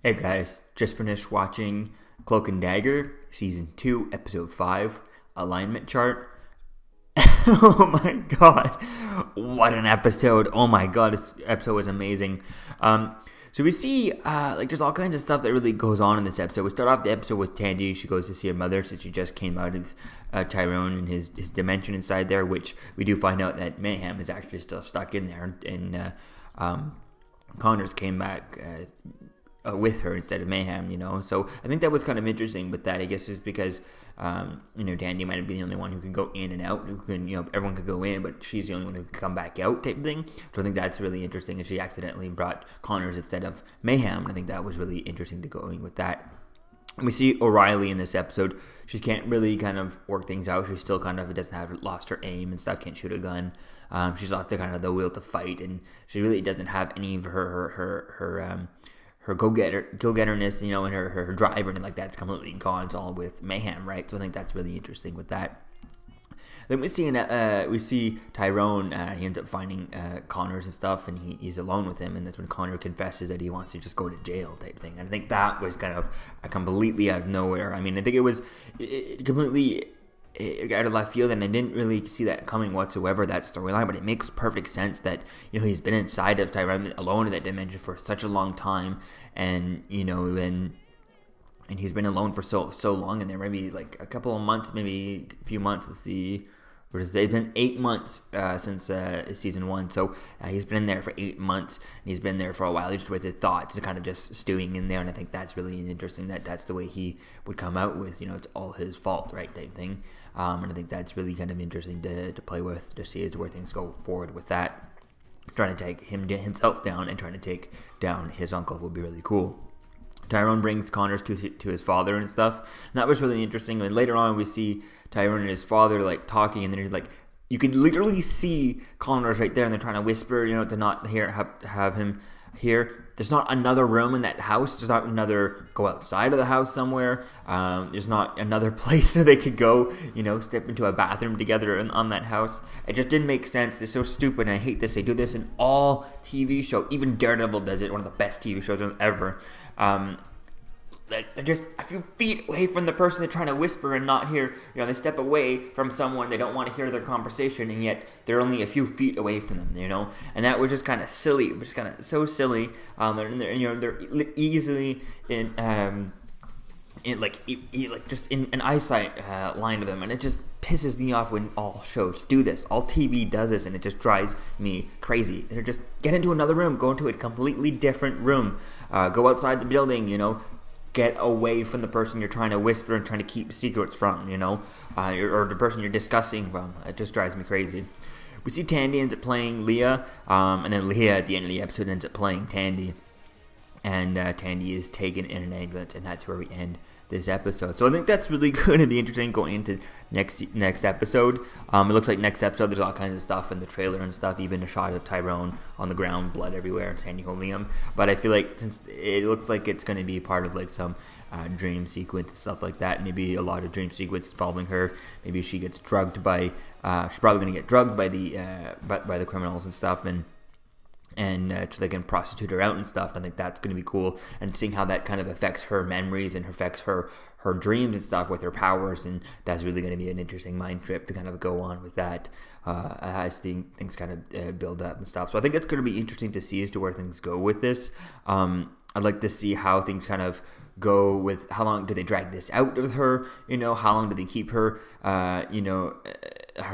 Hey guys, just finished watching Cloak and Dagger, Season 2, Episode 5, Alignment Chart. Oh my god, what an episode. Oh my god, this episode was amazing. So we see, there's all kinds of stuff that really goes on in this episode. We start off the episode with Tandy. She goes to see her mother since she just came out of Tyrone and his dimension inside there, which we do find out that Mayhem is actually still stuck in there, and Connors came back with her instead of Mayhem. So I think that was kind of interesting with that. I guess is because Dandy might have been the only one who could go in and out. Who can everyone could go in, but she's the only one who could come back out type thing. So I think that's really interesting. And she accidentally brought Connors instead of Mayhem. And I think that was really interesting to go in with that. And we see O'Reilly in this episode. She can't really kind of work things out. She still kind of doesn't have lost her aim and stuff. Can't shoot a gun. She's lost the kind of the will to fight, and she really doesn't have any of her go-getterness, and her drive or anything like that. It's completely gone. It's all with Mayhem, right? So I think that's really interesting with that. Then we see Tyrone. He ends up finding Connors and stuff, and he's alone with him, and that's when Connor confesses that he wants to just go to jail type thing. And I think that was kind of completely out of nowhere. I mean, I think it was completely out of left field, and I didn't really see that coming whatsoever, that storyline, but it makes perfect sense that he's been inside of Tyrone alone in that dimension for such a long time, and and he's been alone for so long in there, maybe like a couple of months, maybe a few months. Let's see, it's been 8 months since season 1, so he's been in there for 8 months, and he's been there for a while, just with his thoughts and kind of just stewing in there. And I think that's really interesting that that's the way he would come out with, it's all his fault, right, type thing. And I think that's really kind of interesting to play with, to see where things go forward with that. Trying to take himself down and trying to take down his uncle would be really cool. Tyrone brings Connors to his father and stuff, and that was really interesting. And later on, we see Tyrone and his father talking, and then you can literally see Connors right there, and they're trying to whisper, to not have him hear. There's not another room in that house. There's not another go outside of the house somewhere. There's not another place where they could go, step into a bathroom together on that house. It just didn't make sense. It's so stupid, and I hate this. They do this in all TV shows. Even Daredevil does it, one of the best TV shows ever. They're just a few feet away from the person they're trying to whisper and not hear. They step away from someone, they don't want to hear their conversation, and yet they're only a few feet away from them, And that was just kind of silly. It was just kind of so silly. They're easily just in an eyesight line of them, and it just pisses me off when all shows do this. All TV does this, and it just drives me crazy. They're just get into another room, go into a completely different room, go outside the building, get away from the person you're trying to whisper and trying to keep secrets from, or the person you're discussing from. It just drives me crazy. We see Tandy ends up playing Leah, and then Leah at the end of the episode ends up playing Tandy, and Tandy is taken in an ambulance, and that's where we end this episode. So I think that's really going to be interesting going into next episode. It looks like next episode there's all kinds of stuff in the trailer and stuff, even a shot of Tyrone on the ground, blood everywhere, and Sandy holding him. But I feel like since it looks like it's going to be part of some dream sequence and stuff like that, maybe a lot of dream sequence following her. Maybe she gets drugged by she's probably going to get drugged by the criminals and stuff, and so they can prostitute her out and stuff. I think that's going to be cool, and seeing how that kind of affects her memories and affects her dreams and stuff with her powers, and that's really going to be an interesting mind trip to kind of go on with that as things kind of build up and stuff. So I think it's going to be interesting to see as to where things go with this. I'd like to see how things kind of go with how long do they drag this out with her, how long do they keep her, how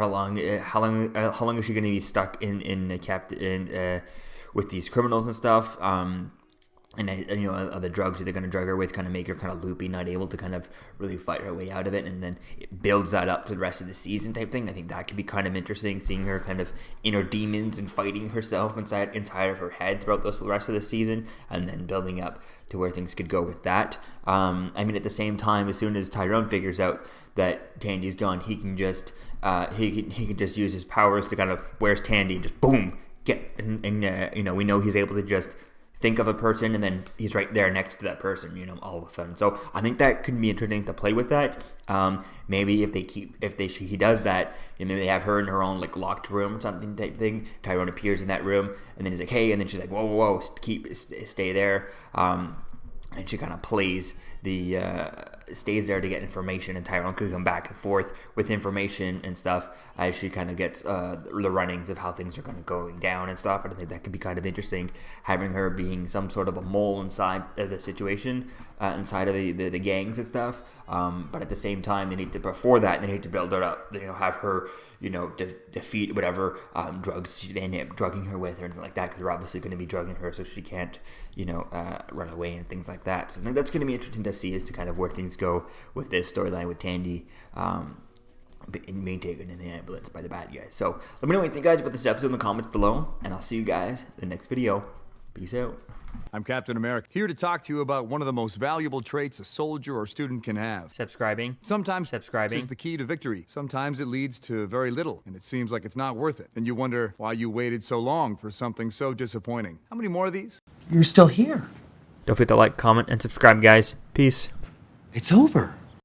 long is she going to be stuck in with these criminals and stuff, and the drugs that they're going to drug her with kind of make her kind of loopy, not able to kind of really fight her way out of it, and then it builds that up to the rest of the season type thing. I think that could be kind of interesting, seeing her kind of inner demons and fighting herself inside of her head throughout the rest of the season, and then building up to where things could go with that. At the same time, as soon as Tyrone figures out that Tandy's gone, he can just he can just use his powers to kind of, where's Tandy, and just boom, we know he's able to just think of a person, and then he's right there next to that person, all of a sudden. So I think that could be interesting to play with that. Maybe if he does that, maybe they have her in her own locked room or something type thing. Tyrone appears in that room, and then he's like, hey, and then she's like, whoa, stay there. and she kind of plays the stays there to get information, and Tyrone could come back and forth with information and stuff as she kind of gets the runnings of how things are kind of going down and stuff. And I think that could be kind of interesting, having her being some sort of a mole inside of the situation, inside of the gangs and stuff. But at the same time, they need to, before that, they need to build her up, have her, defeat whatever drugs they end up drugging her with or anything like that, because they're obviously going to be drugging her so she can't, run away and things like that. So I think that's going to be interesting to see as to kind of where things go with this storyline with Tandy being taken in the ambulance by the bad guys. So let me know what you think, guys, about this episode in the comments below, and I'll see you guys in the next video. Peace out. I'm Captain America, here to talk to you about one of the most valuable traits a soldier or student can have. Subscribing. Sometimes subscribing is the key to victory. Sometimes it leads to very little, and it seems like it's not worth it. And you wonder why you waited so long for something so disappointing. How many more of these? You're still here. Don't forget to like, comment, and subscribe, guys. Peace. It's over.